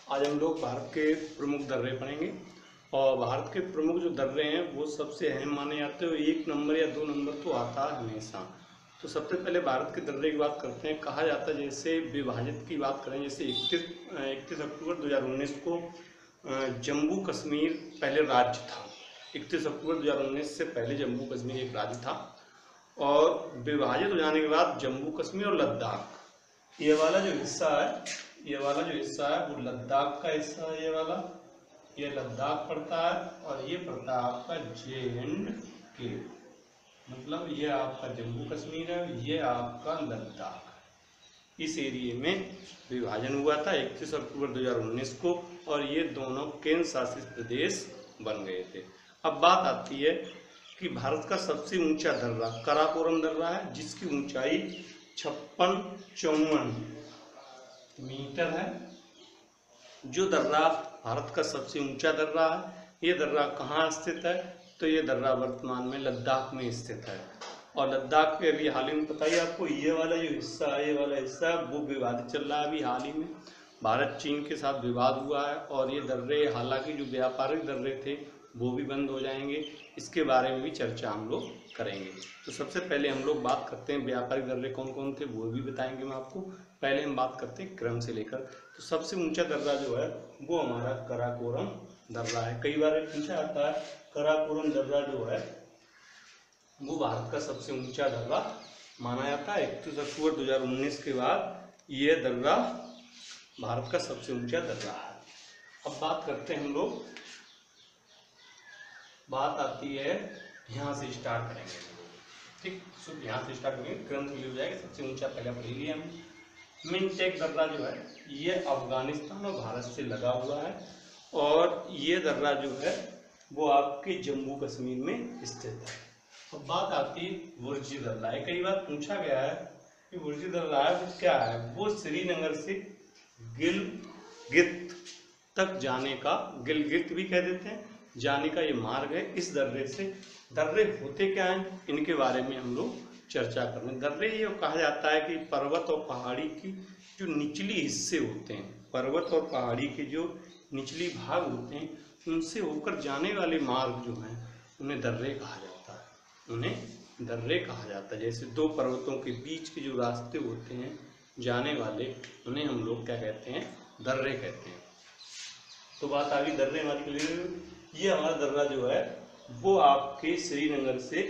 आज हम लोग भारत के प्रमुख दर्रे पढ़ेंगे। और भारत के प्रमुख जो दर्रे हैं वो सबसे अहम माने जाते हैं। एक नंबर या दो नंबर तो आता है हमेशा। तो सबसे पहले भारत के दर्रे की बात करते हैं। कहा जाता है, जैसे विभाजित की बात करें, जैसे 31 अक्टूबर 2019 को जम्मू कश्मीर पहले राज्य था। 31 अक्टूबर 2019 से पहले जम्मू कश्मीर एक राज्य था, और विभाजित हो जाने के बाद जम्मू कश्मीर और लद्दाख, ये वाला जो हिस्सा है वो लद्दाख का हिस्सा है। ये लद्दाख पड़ता है, और ये पड़ता है आपका JNK, मतलब ये आपका जम्मू कश्मीर है, ये आपका लद्दाख। इस एरिए में विभाजन हुआ था 31 अक्टूबर 2019 को, और ये दोनों केंद्र शासित प्रदेश बन गए थे। अब बात आती है कि भारत का सबसे ऊंचा दर्रा काराकोरम दर्रा है, जिसकी ऊंचाई 5654 मीटर है। जो दर्रा भारत का सबसे ऊंचा दर्रा है, ये दर्रा कहाँ स्थित है? तो ये दर्रा वर्तमान में लद्दाख में स्थित है। और लद्दाख के अभी हाल ही में पता ही आपको, ये वाला हिस्सा वो विवादित चल रहा है। अभी हाल ही में भारत चीन के साथ विवाद हुआ है, और ये दर्रे, हालांकि जो व्यापारिक दर्रे थे वो भी बंद हो जाएंगे। इसके बारे में भी चर्चा हम लोग करेंगे। तो सबसे पहले हम लोग बात करते हैं व्यापारिक दर्रे कौन कौन थे, वो भी बताएंगे मैं आपको। पहले हम बात करते हैं क्रम से लेकर। तो सबसे ऊंचा दर्रा जो है वो हमारा काराकोरम दर्रा है। कई बार पूछा जाता है, काराकोरम दर्रा जो है वो भारत का सबसे ऊंचा दर्रा माना जाता है। 31 अक्टूबर 2019 के बाद ये दर्रा भारत का सबसे ऊंचा दर्रा है। अब बात करते हैं हम लोग, बात आती है, यहाँ से स्टार्ट करेंगे, ठीक। सिर्फ यहाँ से स्टार्ट करेंगे, क्रम से हो जाएगा। सबसे ऊंचा पहले पढ़ लिया हमने। मिनटेक दर्रा जो है ये अफगानिस्तान और भारत से लगा हुआ है, और ये दर्रा जो है वो आपके जम्मू कश्मीर में स्थित है। अब बात आती है बुर्जी दर्रा है। कई बार पूछा गया है कि बुर्जी दर्रा है वो क्या है? वो श्रीनगर से गिलगित तक जाने का, गिलगित भी कह देते हैं, जाने का ये मार्ग है। इस दर्रे से, दर्रे होते क्या हैं इनके बारे में हम लोग चर्चा करें। दर्रे ये कहा जाता है कि पर्वत और पहाड़ी की जो निचली हिस्से होते हैं, पर्वत और पहाड़ी के जो निचली भाग होते हैं, उनसे होकर जाने वाले मार्ग जो हैं उन्हें दर्रे कहा जाता है। जैसे दो पर्वतों के बीच के जो रास्ते होते हैं जाने वाले, उन्हें हम लोग क्या कहते हैं? दर्रे कहते हैं। तो बात आ गई दर्रे हमारी। ये हमारा दर्रा जो है वो आपके श्रीनगर से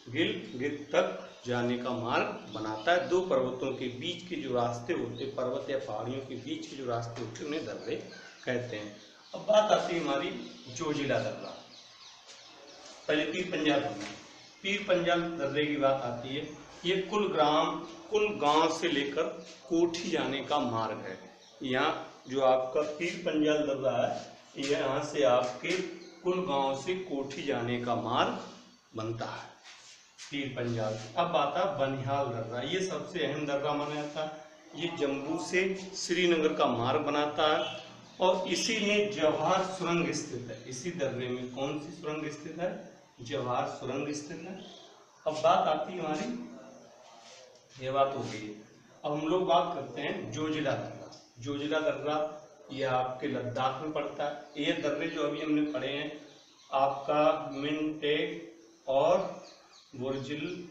गिलगित तक जाने का मार्ग बनाता है। दो पर्वतों के बीच के जो रास्ते होते, पर्वत या पहाड़ियों के बीच के जो रास्ते होते, उन्हें दर्रे कहते हैं। अब बात आती है हमारी जोजिला दर्रा। पहले पीर पंजाल दर्रे की बात आती है। ये कुल गांव से लेकर कोठी जाने का मार्ग है। यहाँ जो आपका पीर पंजाल दर्रा है, ये यहाँ से आपके कुल गांव से कोठी जाने का मार्ग बनता है, पीर पंजाल। अब बात है बनिहाल दर्रा। ये सबसे अहम दर्रा माना जाता है। ये जम्मू से श्रीनगर का मार्ग बनाता है, और इसी में जवाहर सुरंग स्थित है। इसी दर्रे में कौन सी सुरंग स्थित है? जवाहर सुरंग स्थित है। अब बात आती है हमारी, ये बात हो गई। अब हम लोग बात करते हैं जोजिला दर्रा। ये आपके लद्दाख में पड़ता है। ये दर्रे जो अभी हमने पढ़े हैं, आपका मिनटेक और बुर्जिल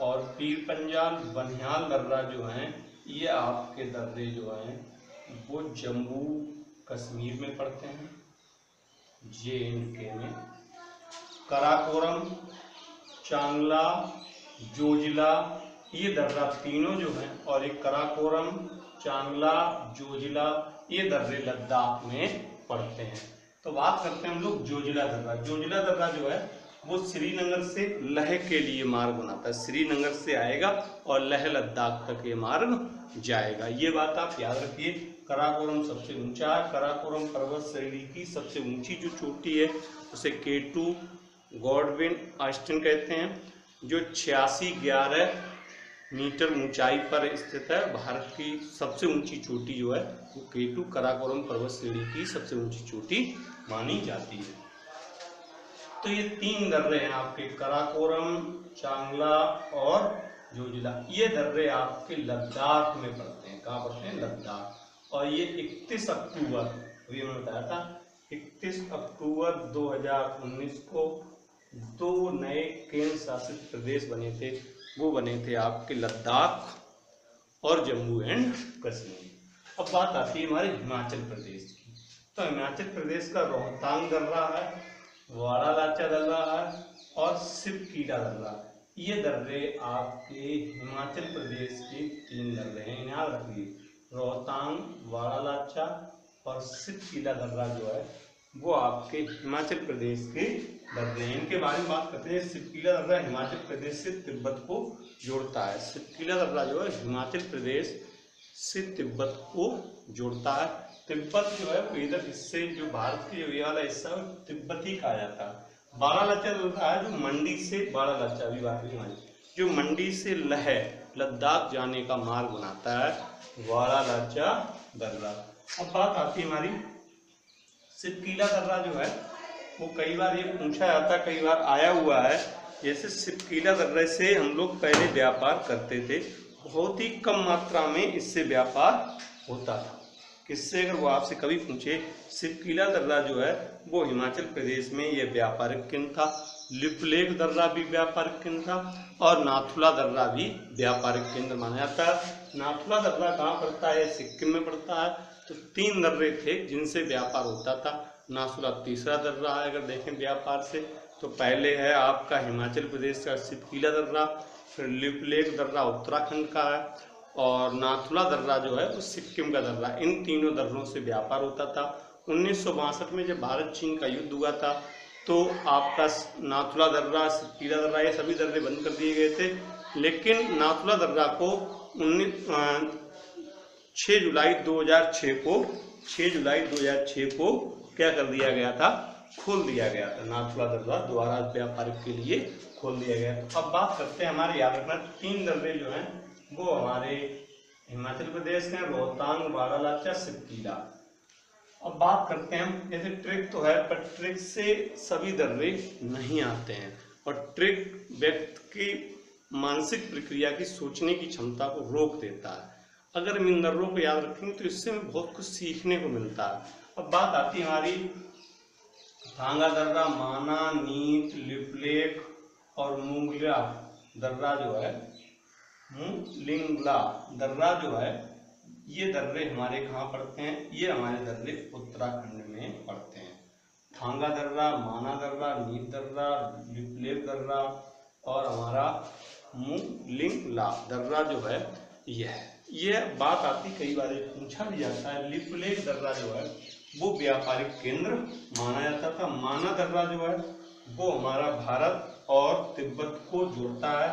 और पीर पंजाल, बनिहाल दर्रा जो हैं, ये आपके दर्रे जो हैं वो जम्मू कश्मीर में पड़ते हैं, JNK में। काराकोरम, चांगला, जोजिला, ये दर्रा तीनों जो हैं, और एक काराकोरम, चांगला, जोजिला, ये दर्रे लद्दाख में पड़ते हैं। तो बात करते हैं हम लोग जोजिला दर्रा जो है वो श्रीनगर से लेह के लिए मार्ग बनाता है। श्रीनगर से आएगा और लेह लद्दाख तक ये मार्ग जाएगा। ये बात आप याद रखिए। काराकोरम सबसे ऊंचा है। काराकोरम पर्वत श्रेणी की सबसे ऊंची जो चोटी है उसे K2 गॉडविन ऑस्टिन कहते हैं, जो 8611 मीटर ऊंचाई पर स्थित है। भारत की सबसे ऊंची चोटी जो है वो K2 काराकोरम पर्वत श्रेणी की सबसे ऊंची चोटी मानी जाती है। तो ये तीन दर्रे हैं आपके, काराकोरम, चांगला और जोजिला। ये दर्रे आपके लद्दाख में पड़ते हैं। कहाँ पड़ते हैं? लद्दाख। और ये 31 अक्टूबर अभी हमने बताया था 31 अक्टूबर 2019 को 2 नए केंद्र शासित प्रदेश बने थे। वो बने थे आपके लद्दाख और जम्मू एंड कश्मीर। अब बात आती है हमारे हिमाचल प्रदेश की। तो हिमाचल प्रदेश का रोहतांग दर्रा है, वाड़ा लाचा दर्रा है और सिपकीला दर्रा। ये दर्रे आपके हिमाचल प्रदेश के 3 दर्रे हैं, याद रखिए। रोहतांग, वाड़ा लाचा और सिपकीला दर्रा जो है वो आपके हिमाचल प्रदेश के दर्रे हैं। इनके बारे में बात करते हैं। सिपकीला दर्रा हिमाचल प्रदेश से तिब्बत को जोड़ता है। सिपकीला दर्रा जो है हिमाचल प्रदेश से तिब्बत को जोड़ता है। तिब्बत जो है इधर हिस्से जो भारत के ये वाला हिस्सा है तिब्बत ही कहा जाता है। वाड़ा लाचा दर्रा है जो मंडी से, वाड़ा लाचा अभी बात नहीं हमारी, जो मंडी से लद्दाख जाने का मार्ग बनाता है, वाड़ा लाचा दर्रा। अब बात आती है हमारी सिपकीला दर्रा जो है वो कई बार ये पूछा जाता है, कई बार आया हुआ है। जैसे सिपकीला दर्रे से हम लोग पहले व्यापार करते थे, बहुत ही कम मात्रा में इससे व्यापार होता था। किससे? अगर वो आपसे कभी पूछे, सिपकीला दर्रा जो है वो हिमाचल प्रदेश में ये व्यापारिक केंद्र था। लिपुलेख दर्रा भी व्यापारिक केंद्र था और नाथुला दर्रा भी व्यापारिक केंद्र माना जाता है। नाथुला दर्रा कहाँ पड़ता है? सिक्किम में पड़ता है। तो 3 दर्रे थे जिनसे व्यापार होता था। नाथुला तीसरा दर्रा है अगर देखें व्यापार से, तो पहले है आपका हिमाचल प्रदेश का सिपकीला दर्रा, फिर लिपुलेख दर्रा उत्तराखंड का है और नाथुला दर्रा जो है वो सिक्किम का दर्रा। इन तीनों दर्रों से व्यापार होता था। 1962 में जब भारत चीन का युद्ध हुआ था तो आपका नाथुला दर्रा, सिपकीला दर्रा ये सभी दर्रे बंद कर दिए गए थे। लेकिन नाथुला दर्रा को 6 जुलाई 2006 को क्या कर दिया गया था? खोल दिया गया था। नाथुला दर्रा दोबारा व्यापारिक के लिए खोल दिया गया। अब बात करते हैं, हमारे याद रखना 3 दर्रे जो हैं वो हमारे हिमाचल प्रदेश के, रोहतांग, वाड़ा लाचा, सिपकीला। अब बात करते हैं हम, जैसे ट्रिक तो है पर ट्रिक से सभी दर्रे नहीं आते हैं और ट्रिक व्यक्ति की मानसिक प्रक्रिया की, सोचने की क्षमता को रोक देता है। अगर हम इन दर्रों को याद रखेंगे तो इससे हमें बहुत कुछ सीखने को मिलता है। अब बात आती है हमारी थांगा दर्रा, माना, नीत, लिपुलेख और मूंगला दर्रा जो है, मूंगला दर्रा जो है, ये दर्रे हमारे कहाँ पड़ते हैं? ये हमारे दर्रे उत्तराखंड में पड़ते हैं। थांगा दर्रा, माना दर्रा, नीत दर्रा, लिपुलेख दर्रा और हमारा मूंगला दर्रा जो है ये बात आती, कई बार पूछा भी जाता है। लिपुलेख दर्रा जो है वो व्यापारिक केंद्र माना जाता था। माना दर्रा जो है वो हमारा भारत और तिब्बत को जोड़ता है।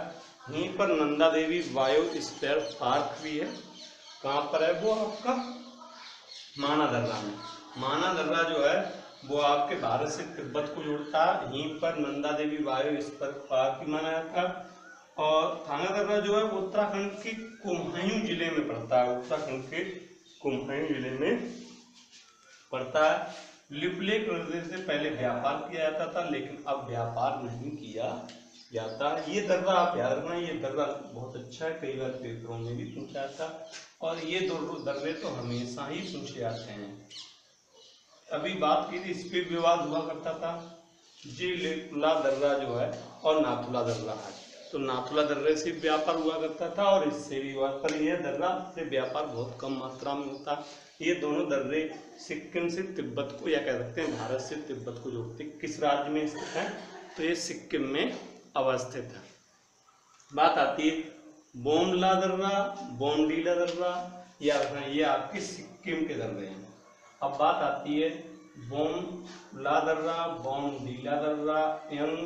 यहीं पर नंदा देवी बायोस्फीयर पार्क भी है। कहाँ पर है वो? आपका माना दर्रा में। माना दर्रा जो है वो आपके भारत से तिब्बत को जोड़ता है। यहीं पर नंदा देवी बायोस्फीयर पार्क भी माना जाता है। और थांगा दर्रा जो है वो उत्तराखंड के कुमायूं जिले में पड़ता है। उत्तराखंड के कुमायूं जिले में पड़ता है। लिपुलेख दर्रे से पहले व्यापार किया जाता था लेकिन अब व्यापार नहीं किया जाता। ये दर्रा आप याद रखना, ये दर्रा बहुत अच्छा है, कई बार पेपरों में भी पूछा जाता और ये दो दर्रे तो हमेशा ही पूछे जाते हैं। अभी बात की थी, इस पर विवाद हुआ करता था। जी लिपुला दर्रा जो है और नाथुला दर्रा है, तो नाथुला दर्रे से व्यापार हुआ करता था और इससे भी हुआ, पर यह दर्रा से व्यापार बहुत कम मात्रा में होता है। ये दोनों दर्रे सिक्किम से तिब्बत को, या कह सकते हैं भारत से तिब्बत को जोड़ते। किस राज्य में स्थित है? तो ये सिक्किम में अवस्थित है। बात आती है बोमला दर्रा, बोमडीला दर्रा, ये आपके सिक्किम के दर्रे हैं। अब बात आती है बोमला दर्रा, बोमडीला दर्रा, यंग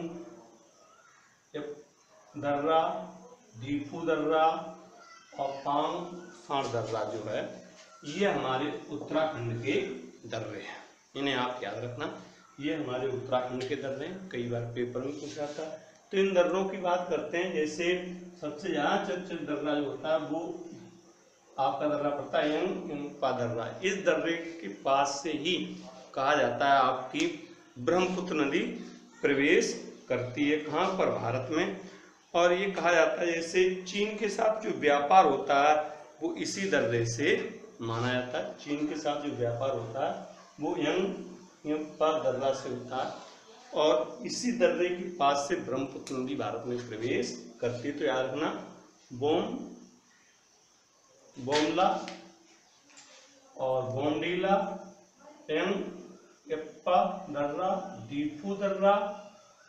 दर्रा, दीफू दर्रा और पांग दर्रा जो है ये हमारे उत्तराखंड के दर्रे हैं। इन्हें आप याद रखना, ये हमारे उत्तराखंड के दर्रे हैं, कई बार पेपर में पूछा था। तो इन दर्रों की बात करते हैं। जैसे सबसे ज़्यादा चर्चित दर्रा जो होता है वो आपका दर्रा पड़ता है यंगपा दर्रा। इस दर्रे के पास से ही कहा जाता है आपकी ब्रह्मपुत्र नदी प्रवेश करती है। कहाँ पर? भारत में। और ये कहा जाता है जैसे चीन के साथ जो व्यापार होता है वो इसी दर्रे से माना जाता है। चीन के साथ जो व्यापार होता है वो यंगपा दर्रा से होता है और इसी दर्रे के पास से ब्रह्मपुत्र नदी भारत में प्रवेश करती है। तो याद रखना बोमला और बोमडीला, यंगप्पा दर्रा, दीफू दर्रा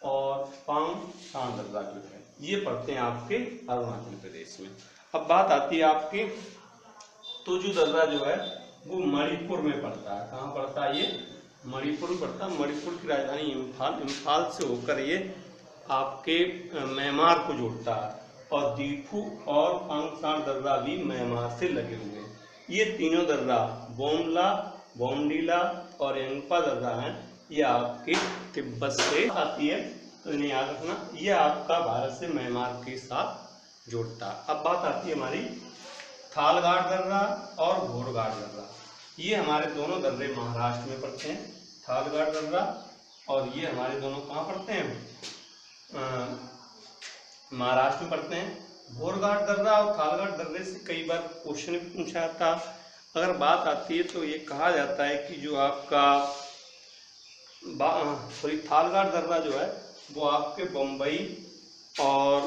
और पांगसां दर्रा जो है ये पड़ते हैं आपके अरुणाचल प्रदेश में। अब बात आती है आपके तोजु दर्रा जो है वो मणिपुर में पड़ता है। कहाँ पड़ता है? ये मणिपुर में पड़ता है। मणिपुर की राजधानी इम्फाल से होकर ये आपके म्यांमार को जोड़ता है और दीफू और पांगसां दर्रा भी म्यांमार से लगे हुए हैं। ये तीनों दर्रा बोमला, बोमडीला और यंगपा दर्रा हैं, ये आपके तिब्बत से आती है, तो इन्हें याद रखना। ये आपका भारत से म्यांमार के साथ जोड़ता है। अब बात आती है हमारी थालगाड़ दर्रा और घोड़गाड़ दर्रा। ये हमारे दोनों दर्रे महाराष्ट्र में पड़ते हैं, थालगाड़ दर्रा, और ये हमारे दोनों कहाँ पड़ते हैं? महाराष्ट्र में पड़ते हैं। घोड़गाड़ दर्रा और थालगाड़ दर्रे से कई बार क्वेश्चन भी पूछा जाता। अगर बात आती है तो ये कहा जाता है कि जो आपका थालगाड़ दर्रा जो है वो आपके बम्बई और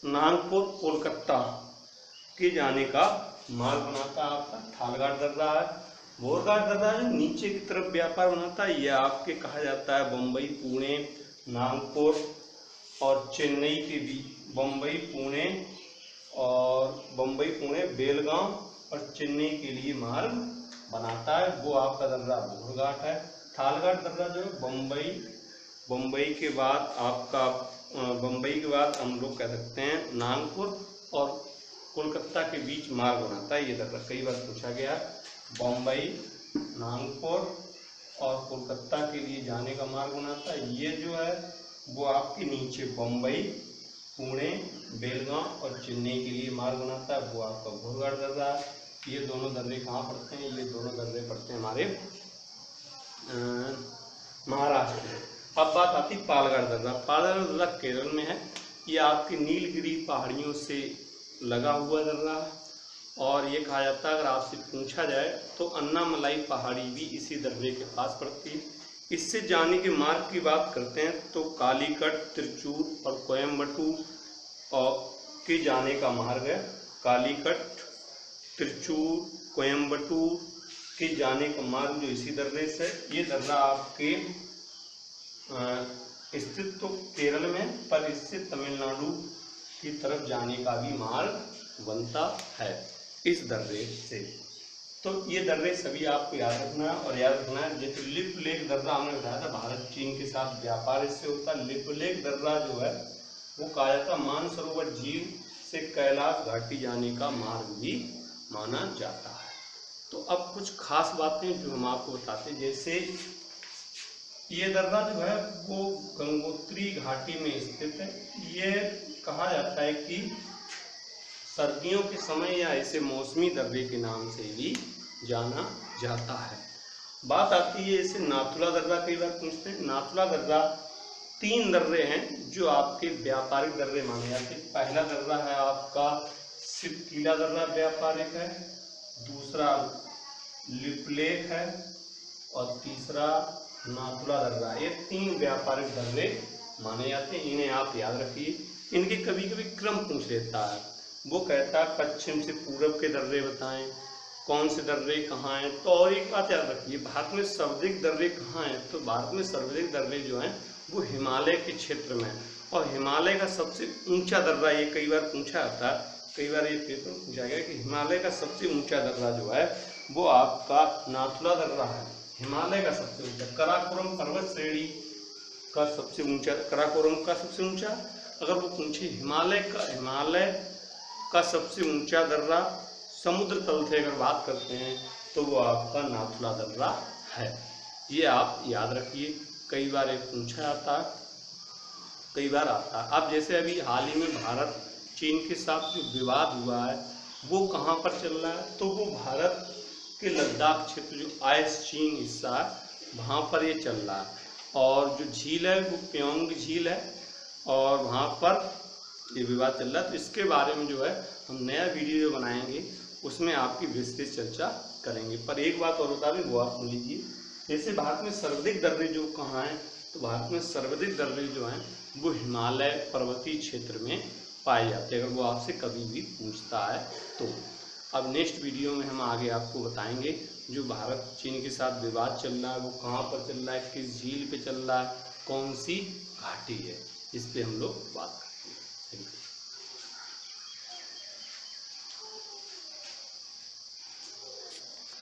नागपुर, कोलकाता के जाने का मार्ग बनाता है। आपका थालगाड़ दर्रा है। घोड़गाड़ दर्रा जो नीचे की तरफ व्यापार बनाता है, यह आपके कहा जाता है बम्बई, पुणे, नागपुर और चेन्नई के बीच। बम्बई, पुणे, बेलगांव और चेन्नई के लिए मार्ग बनाता है, वो आपका दर्रा घोड़गाड़ है। थालगाड़ दर्रा जो है बम्बई के बाद आपका बम्बई के बाद हम लोग कह सकते हैं नागपुर और कोलकाता के बीच मार्ग बनाता है। ये दर्रा कई बार पूछा गया। बम्बई, नागपुर और कोलकाता के लिए जाने का मार्ग बनाता है। ये जो है वो आपके नीचे बम्बई, पुणे, बेलगांव और चेन्नई के लिए मार्ग बनाता है, वो आपका घोड़गाड़ दर्रा है। ये दोनों दर्रे कहाँ पड़ते हैं? ये दोनों दर्रे पड़ते हैं हमारे महाराष्ट्र में। अब बात आती है पालगढ़ दर्रा। पालगढ़ दर्रा केरल में है। ये आपकी नीलगिरी पहाड़ियों से लगा हुआ दर्रा है और ये कहा जाता है, अगर आपसे पूछा जाए तो अन्नामलाई पहाड़ी भी इसी दर्रे के पास पड़ती है। इससे जाने के मार्ग की बात करते हैं तो कालीकट, तिरचूर और कोयम्बटूर के जाने का मार्ग है। कालीकट, तिरचूर, कोयम्बटूर के जाने का मार्ग जो इसी दर्रे से। ये दर्रा आपके स्थित तो केरल में, पर इससे तमिलनाडु की तरफ जाने का भी मार्ग बनता है इस दर्रे से। तो ये दर्रे सभी आपको याद रखना है। और याद रखना है जैसे लिप लेक दर्रा हमने बताया था, भारत चीन के साथ व्यापार इससे होता है। लिप लेक दर्रा जो है वो कहा जाता है मानसरोवर झील से कैलाश घाटी जाने का मार्ग भी माना जाता है। तो अब कुछ खास बातें जो हम आपको बताते हैं, जैसे ये दर्रा जो है वो गंगोत्री घाटी में स्थित है। ये कहा जाता है कि सर्दियों के समय या ऐसे मौसमी दर्रे के नाम से भी जाना जाता है। बात आती है जैसे नाथुला दर्रा, कई बार पूछते हैं। नाथुला दर्रा 3 दर्रे हैं जो आपके व्यापारिक दर्रे माने जाते हैं। पहला दर्रा है आपका शिवकीला दर्रा, व्यापारिक है। दूसरा लिपलेक है और तीसरा नाथुला दर्रा। ये 3 व्यापारिक दर्रे माने जाते हैं। इन्हें आप याद रखिए। इनके कभी कभी क्रम पूछ लेता है, वो कहता है पश्चिम से पूरब के दर्रे बताएं, कौन से दर्रे कहाँ हैं। तो और एक बात याद रखिए, भारत में सर्वाधिक दर्रे कहाँ हैं? तो भारत में सर्वाधिक दर्रे जो हैं वो हिमालय के क्षेत्र में है। और हिमालय का सबसे ऊंचा दर्रा, ये कई बार पूछा जाता है, कई बार ये पेपर पूछा गया कि हिमालय का सबसे ऊंचा दर्रा जो है वो आपका नाथुला दर्रा है। हिमालय का सबसे ऊंचा काराकोरम पर्वत श्रेणी का सबसे ऊंचा, काराकोरम का सबसे ऊंचा, अगर वो पूछे हिमालय का सबसे ऊंचा दर्रा समुद्र तल से अगर बात करते हैं तो वो आपका नाथुला दर्रा है। ये आप याद रखिए, कई बार ये पूछा जाता है, कई बार आता है। अब जैसे अभी हाल ही में भारत चीन के साथ जो विवाद हुआ है वो कहाँ पर चल रहा है? तो वो भारत के लद्दाख क्षेत्र जो आइस-चीन हिस्सा है वहाँ पर ये चल रहा है। और जो झील है वो प्योंग झील है और वहाँ पर ये विवाद चल रहा है। तो इसके बारे में जो है हम नया वीडियो बनाएंगे, उसमें आपकी विस्तृत चर्चा करेंगे। पर एक बात और बता दें, वो आप सुन लीजिए। जैसे भारत में सर्वाधिक दर्रे जो कहाँ हैं, तो भारत में सर्वाधिक दर्रे जो हैं वो हिमालय पर्वतीय क्षेत्र में पाए जाते हैं, अगर वो आपसे कभी भी पूछता है तो। अब नेक्स्ट वीडियो में हम आगे आपको बताएंगे जो भारत चीन के साथ विवाद चल रहा है वो कहाँ पर चल रहा है, किस झील पे चल रहा है, कौन सी घाटी है, इस पे हम लोग बात करेंगे।